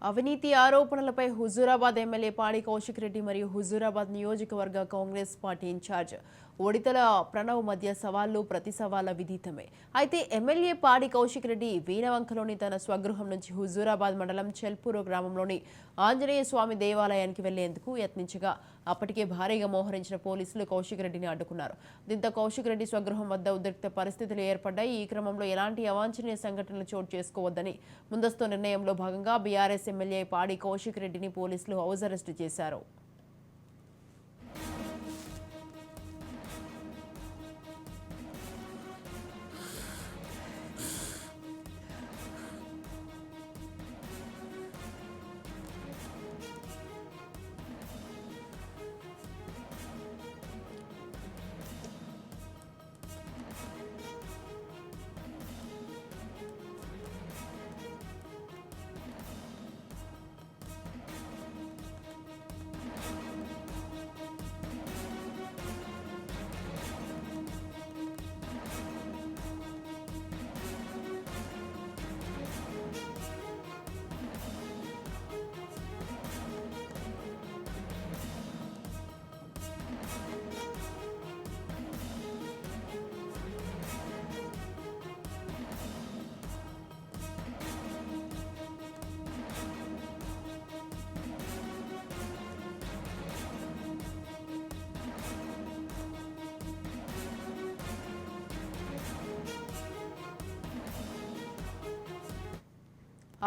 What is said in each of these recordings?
అవినీతి ఆరోపణలపై హుజూరాబాద్ ఎమ్మెల్యే పాడి కౌశిక్ రెడ్డి మరియు హుజూరాబాద్ నియోజకవర్గ కాంగ్రెస్ పార్టీ ఇన్ఛార్జ్ ఒడితల ప్రణవ్ మధ్య సవాళ్లు ప్రతి సవాళ్ల విదితమే. అయితే ఎమ్మెల్యే పాడి కౌశిక్ రెడ్డి వీణవంకలోని తన స్వగృహం నుంచి హుజూరాబాద్ మండలం చెల్పూరు గ్రామంలోని ఆంజనేయ స్వామి దేవాలయానికి వెళ్లేందుకు యత్నించగా అప్పటికే భారీగా మోహరించిన పోలీసులు కౌశిక్ రెడ్డిని అడ్డుకున్నారు. దీంతో కౌశిక్ రెడ్డి స్వగృహం వద్ద ఉద్రిక్త పరిస్థితులు ఏర్పడ్డాయి. ఈ క్రమంలో ఎలాంటి అవాంఛనీయ సంఘటనలు చోటు చేసుకోవద్దని ముందస్తు నిర్ణయంలో భాగంగా బీఆర్ఎస్ ఎమ్మెల్యే పాడి కౌశిక్ రెడ్డిని పోలీసులు హౌస్ అరెస్టు చేశారు.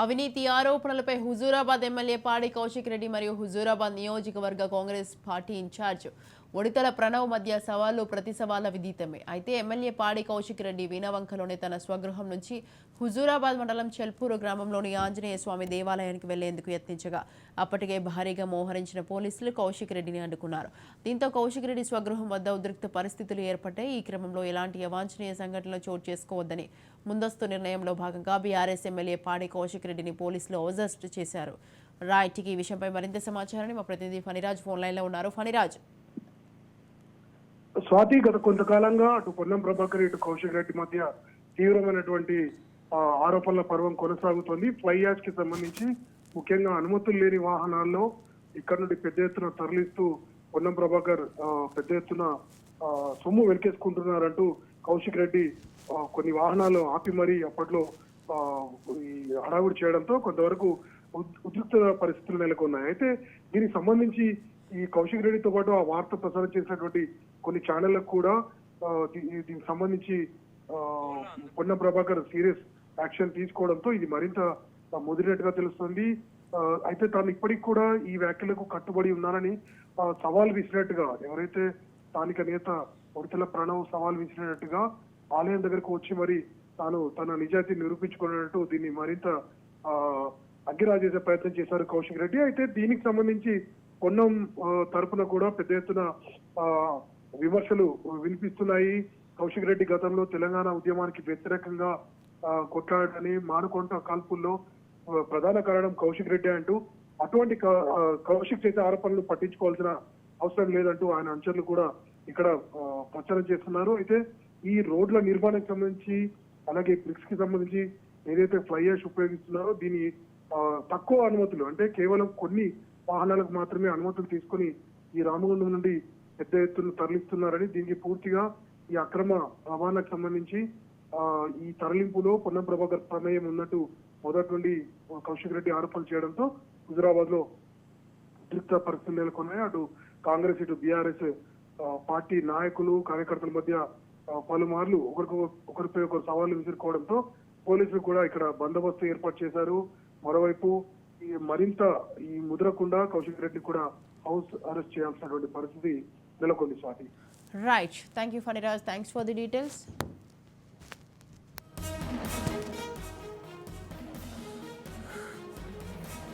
అవినీతి ఆరోపణలపై హుజూరాబాద్ ఎమ్మెల్యే పాడి కౌశిక్ రెడ్డి మరియు హుజూరాబాద్ నియోజకవర్గ కాంగ్రెస్ పార్టీ ఇన్ఛార్జ్ ఒడితల ప్రణవ్ మధ్య సవాళ్లు ప్రతి సవాళ్ల విదితమే. అయితే ఎమ్మెల్యే పాడి కౌశిక్ రెడ్డి వీణవంకలోని తన స్వగృహం నుంచి హుజూరాబాద్ మండలం చెల్పూరు గ్రామంలోని ఆంజనేయ స్వామి దేవాలయానికి వెళ్లేందుకు యత్నించగా అప్పటికే భారీగా మోహరించిన పోలీసులు కౌశిక్ రెడ్డిని అడ్డుకున్నారు. దీంతో కౌశిక్ రెడ్డి స్వగృహం వద్ద ఉద్రిక్త పరిస్థితులు ఏర్పడ్డాయి. ఈ క్రమంలో ఎలాంటి అవాంఛనీయ సంఘటనలు చోటు చేసుకోవద్దని ముందస్తు నిర్ణయంలో భాగంగా బీఆర్ఎస్ ఎమ్మెల్యే పాడి కౌశిక్ రెడ్డిని పోలీసులు హౌస్ అరెస్ట్ చేశారు. రైట్, ఈ విషయంపై మరింత సమాచారాన్ని మా ప్రతినిధి ఫణిరాజ్ ఫోన్ లైన్లో ఉన్నారు. ఫణిరాజ్, స్వాతి, గత కొంతకాలంగా అటు పొన్నం ప్రభాకర్ ఇటు కౌశిక్ రెడ్డి మధ్య తీవ్రమైనటువంటి ఆరోపణల పర్వం కొనసాగుతోంది. ఫ్లై యాష్ కి సంబంధించి ముఖ్యంగా అనుమతులు లేని వాహనాల్లో ఇక్కడ నుండి పెద్ద ఎత్తున తరలిస్తూ పొన్నం ప్రభాకర్ పెద్ద ఎత్తున సొమ్ము వెలికేసుకుంటున్నారంటూ కౌశిక్ రెడ్డి కొన్ని వాహనాలు ఆపి మరీ అప్పట్లో ఈ హడావుడి చేయడంతో కొంతవరకు ఉద్రిక్త పరిస్థితులు నెలకొన్నాయి. అయితే దీనికి సంబంధించి ఈ కౌశిక్ రెడ్డితో పాటు ఆ వార్త ప్రసారం చేసినటువంటి కొన్ని ఛానళ్లకు కూడా దీనికి సంబంధించి పొన్నం ప్రభాకర్ సీరియస్ యాక్షన్ తీసుకోవడంతో ఇది మరింత ముదిరినట్టుగా తెలుస్తుంది. అయితే తాను ఇప్పటికి కూడా ఈ వ్యాఖ్యలకు కట్టుబడి ఉన్నానని సవాల్ విసిరినట్టుగా ఎవరైతే స్థానిక నేత ఒడితల ప్రణవ్ సవాల్ విసిరినట్టుగా ఆలయం దగ్గరకు వచ్చి మరి తాను తన నిజాయితీ నిరూపించుకున్నట్టు దీన్ని మరింత అగ్గిరా చేసే ప్రయత్నం చేశారు కౌశిక్ రెడ్డి. అయితే దీనికి సంబంధించి పొన్నం తరపున కూడా పెద్ద ఎత్తున విమర్శలు వినిపిస్తున్నాయి. కౌశిక్ రెడ్డి గతంలో తెలంగాణ ఉద్యమానికి వ్యతిరేకంగా కొట్లాడని మానుకొంట కాల్పుల్లో ప్రధాన కారణం కౌశిక్ రెడ్డి అంటూ అటువంటి కౌశిక్ చేసే ఆరోపణలు పట్టించుకోవాల్సిన అవసరం లేదంటూ ఆయన అంచనలు కూడా ఇక్కడ ప్రచారం చేస్తున్నారు. అయితే ఈ రోడ్ల నిర్మాణానికి సంబంధించి అలాగే బ్రిక్స్ కి సంబంధించి ఏదైతే ఫ్లై యాష్ ఉపయోగిస్తున్నారో దీని తక్కువ అనుమతులు, అంటే కేవలం కొన్ని వాహనాలకు మాత్రమే అనుమతులు తీసుకుని ఈ రామగుండం నుండి పెద్ద ఎత్తున తరలిస్తున్నారని, దీనికి పూర్తిగా ఈ అక్రమ రవాణాకు సంబంధించి ఈ తరలింపులో పొన్నం ప్రభాకర్ ప్రమేయం ఉన్నట్టు మొదటి నుండి కౌశిక్ రెడ్డి ఆరోపణలు చేయడంతో హుజూరాబాద్ లో ఉద్రిక్త పరిస్థితులు నెలకొన్నాయి. అటు కాంగ్రెస్ ఇటు బీఆర్ఎస్ పార్టీ నాయకులు కార్యకర్తల మధ్య పలుమార్లు ఒకరిపై ఒకరు సవాళ్లు విసురుకోవడంతో పోలీసులు కూడా ఇక్కడ బందోబస్తు ఏర్పాటు చేశారు. మరోవైపు మరింత ఈ ముదరకుండా కౌశిక్ రెడ్డి కూడా హౌస్ అరెస్ట్ చేయాల్సినటువంటి పరిస్థితి నెలకొంది. Swathi, right, thank you Phaniraj, thanks for the details.